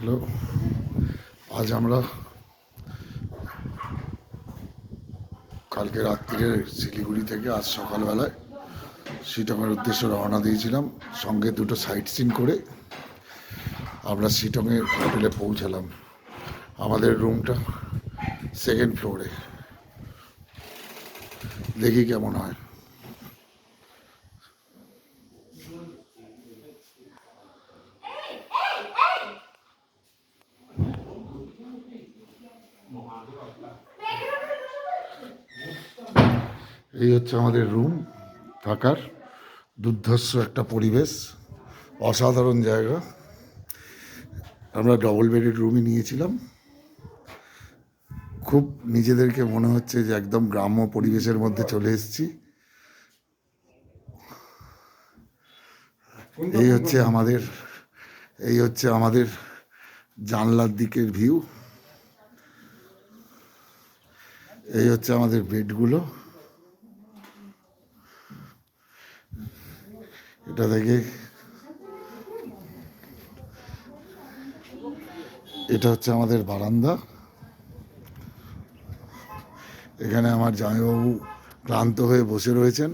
Hello, আজ আমরা কালকে রাত্রিরে শিলিগুড়ি থেকে আজ সকালবেলায় শিটংয়ের উদ্দেশ্যে রওনা দিয়েছিলাম। সঙ্গে দুটো সাইট সিন করে আমরা শিটংয়ের হোটেলে পৌঁছালাম। আমাদের রুমটা সেকেন্ড ফ্লোরে, দেখি কেমন হয়। এই হচ্ছে আমাদের রুম থাকার। দুর্ধর্ষ একটা পরিবেশ, অসাধারণ জায়গা। আমরা ডবল বেডের রুমই নিয়েছিলাম। খুব নিজেদেরকে মনে হচ্ছে যে একদম গ্রাম্য পরিবেশের মধ্যে চলে এসেছি। এই হচ্ছে আমাদের জানলার দিকের ভিউ। এই হচ্ছে আমাদের বেডগুলো। এটা থেকে এটা হচ্ছে আমাদের বারান্দা। এখানে আমার জামাইবাবু ক্লান্ত হয়ে বসে রয়েছেন।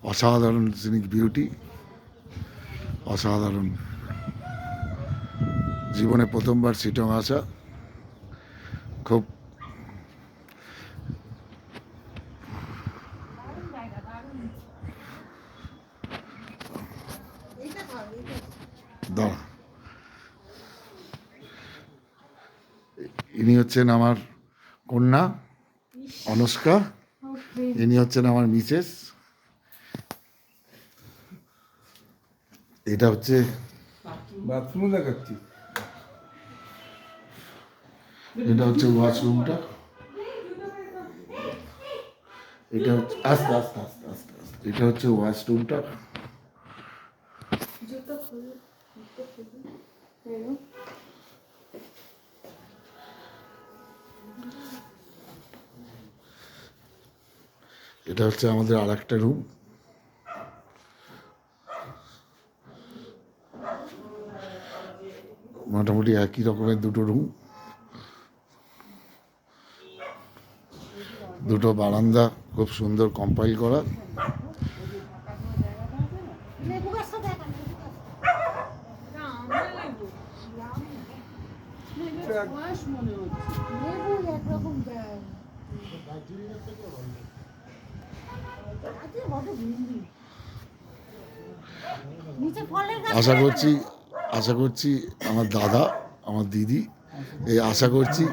অসাধারণ সিনিক বিউটি, অসাধারণ। জীবনে প্রথমবার শিটং আসা, খুব দাঁড়া। ইনি হচ্ছেন আমার কন্যা অনুষ্কা, ইনি হচ্ছেন আমার মিসেস। এটা হচ্ছে বাথরুম দেখাচ্ছি। এটা হচ্ছে ওয়াশরুমটা। এটা হচ্ছে আস্তে আস্তে আস্তে আস্তে আস্তে এটা হচ্ছে ওয়াশরুমটা। এটা হচ্ছে আমাদের আর একটা রুম। মোটামুটি একই রকমের দুটো রুম, দুটো বারান্দা খুব সুন্দর কম্পাইল করা। আশা করছি আমার দাদা, আমার দিদি, আশা করছি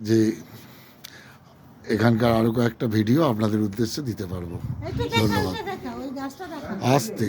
যে এখানকার আরো কয়েকটা ভিডিও আপনাদের উদ্দেশ্যে দিতে পারবো। ধন্যবাদ। আসতে